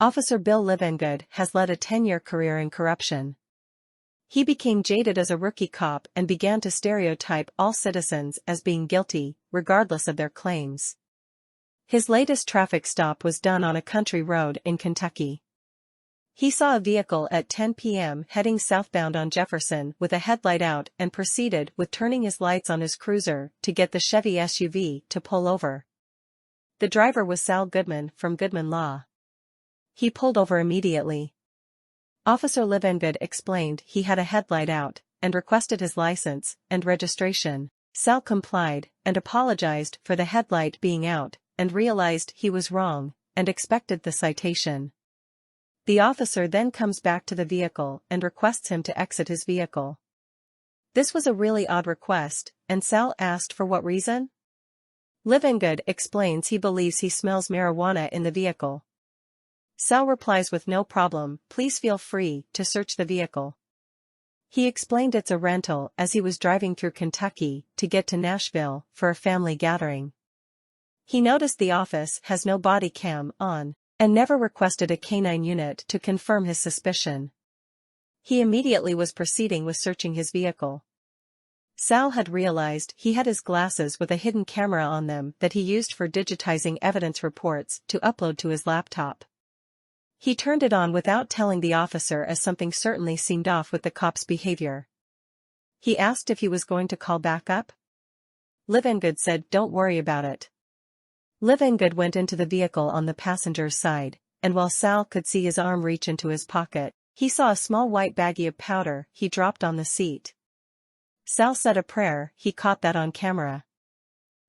Officer Bill Livengood has led a 10-year career in corruption. He became jaded as a rookie cop and began to stereotype all citizens as being guilty, regardless of their claims. His latest traffic stop was done on a country road in Kentucky. He saw a vehicle at 10 p.m. heading southbound on Jefferson with a headlight out and proceeded with turning his lights on his cruiser to get the Chevy SUV to pull over. The driver was Sal Goodman from Goodman Law. He pulled over immediately. Officer Livengood explained he had a headlight out and requested his license and registration. Sal complied and apologized for the headlight being out and realized he was wrong and expected the citation. The officer then comes back to the vehicle and requests him to exit his vehicle. This was a really odd request, and Sal asked for what reason? Livengood explains he believes he smells marijuana in the vehicle. Sal replies with no problem, please feel free to search the vehicle. He explained it's a rental as he was driving through Kentucky to get to Nashville for a family gathering. He noticed the office has no body cam on, and never requested a canine unit to confirm his suspicion. He immediately was proceeding with searching his vehicle. Sal had realized he had his glasses with a hidden camera on them that he used for digitizing evidence reports to upload to his laptop. He turned it on without telling the officer as something certainly seemed off with the cop's behavior. He asked if he was going to call backup. Livengood said don't worry about it. Livengood went into the vehicle on the passenger's side, and while Sal could see his arm reach into his pocket, he saw a small white baggie of powder he dropped on the seat. Sal said a prayer, he caught that on camera.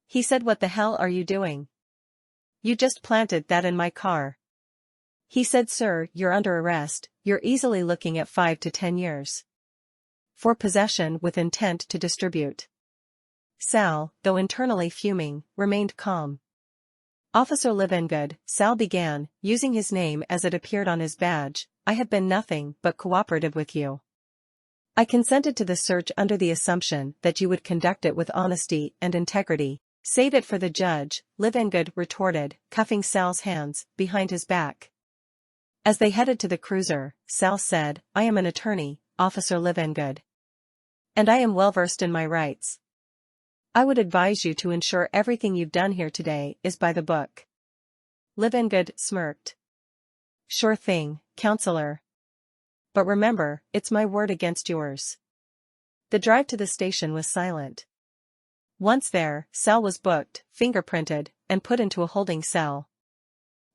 He said, "What the hell are you doing? You just planted that in my car." He said, "Sir, you're under arrest, you're easily looking at 5 to 10 years. For possession with intent to distribute." Sal, though internally fuming, remained calm. Officer Livengood, Sal began, using his name as it appeared on his badge, "I have been nothing but cooperative with you. I consented to the search under the assumption that you would conduct it with honesty and integrity." "Save it for the judge," Livengood retorted, cuffing Sal's hands behind his back. As they headed to the cruiser, Sal said, "I am an attorney, Officer Livengood. And I am well versed in my rights. I would advise you to ensure everything you've done here today is by the book." Livengood smirked. "Sure thing, counselor. But remember, it's my word against yours." The drive to the station was silent. Once there, Sal was booked, fingerprinted, and put into a holding cell.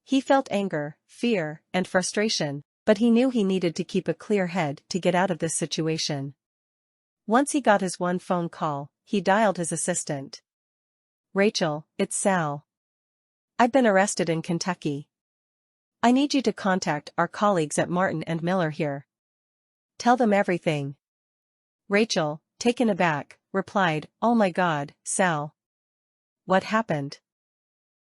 He felt anger, fear, and frustration, but he knew he needed to keep a clear head to get out of this situation. Once he got his one phone call, he dialed his assistant. "Rachel, it's Sal. I've been arrested in Kentucky. I need you to contact our colleagues at Martin and Miller here. Tell them everything." Rachel, taken aback, replied, "Oh my God, Sal. What happened?"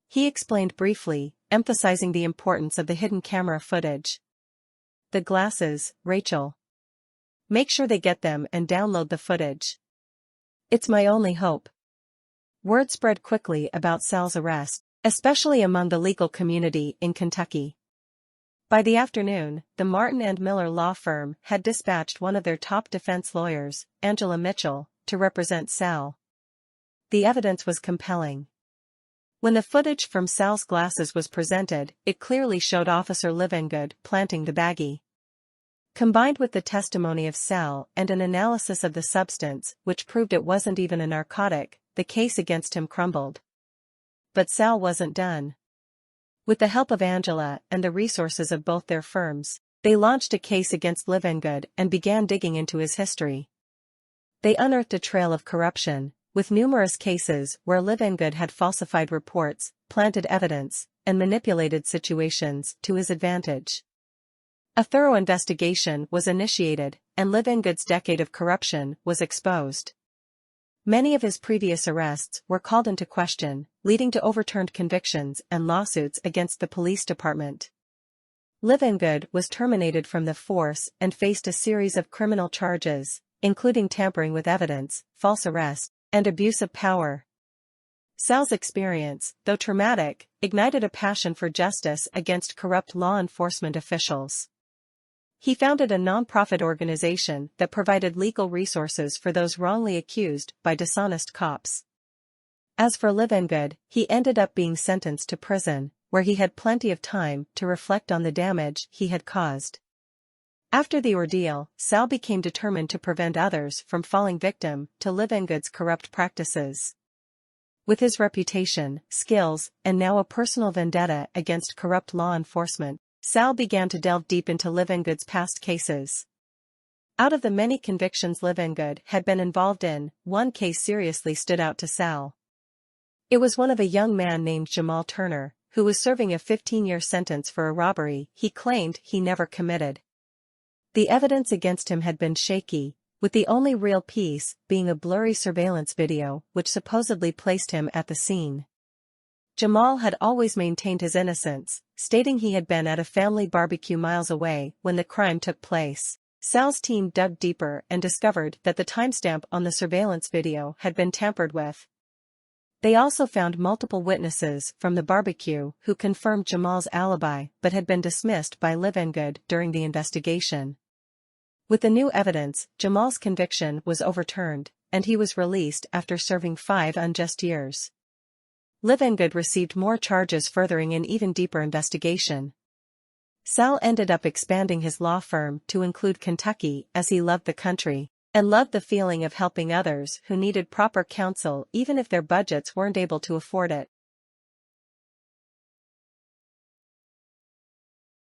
He explained briefly, emphasizing the importance of the hidden camera footage. "The glasses, Rachel. Make sure they get them and download the footage. It's my only hope." Word spread quickly about Sal's arrest, especially among the legal community in Kentucky. By the afternoon, the Martin and Miller law firm had dispatched one of their top defense lawyers, Angela Mitchell, to represent Sal. The evidence was compelling. When the footage from Sal's glasses was presented, it clearly showed Officer Livengood planting the baggie. Combined with the testimony of Sal and an analysis of the substance which proved it wasn't even a narcotic, the case against him crumbled. But Sal wasn't done. With the help of Angela and the resources of both their firms, they launched a case against Livengood and began digging into his history. They unearthed a trail of corruption, with numerous cases where Livengood had falsified reports, planted evidence, and manipulated situations to his advantage. A thorough investigation was initiated, and Livengood's decade of corruption was exposed. Many of his previous arrests were called into question, leading to overturned convictions and lawsuits against the police department. Livengood was terminated from the force and faced a series of criminal charges, including tampering with evidence, false arrest, and abuse of power. Sal's experience, though traumatic, ignited a passion for justice against corrupt law enforcement officials. He founded a non-profit organization that provided legal resources for those wrongly accused by dishonest cops. As for Livingood, he ended up being sentenced to prison, where he had plenty of time to reflect on the damage he had caused. After the ordeal, Sal became determined to prevent others from falling victim to Livingood's corrupt practices. With his reputation, skills, and now a personal vendetta against corrupt law enforcement, Sal began to delve deep into Livingood's past cases. Out of the many convictions Livingood had been involved in, one case seriously stood out to Sal. It was one of a young man named Jamal Turner, who was serving a 15-year sentence for a robbery he claimed he never committed. The evidence against him had been shaky, with the only real piece being a blurry surveillance video which supposedly placed him at the scene. Jamal had always maintained his innocence, stating he had been at a family barbecue miles away when the crime took place. Sal's team dug deeper and discovered that the timestamp on the surveillance video had been tampered with. They also found multiple witnesses from the barbecue who confirmed Jamal's alibi but had been dismissed by Livingood during the investigation. With the new evidence, Jamal's conviction was overturned, and he was released after serving 5 unjust years. Livingood received more charges, furthering an even deeper investigation. Sal ended up expanding his law firm to include Kentucky as he loved the country, and loved the feeling of helping others who needed proper counsel even if their budgets weren't able to afford it.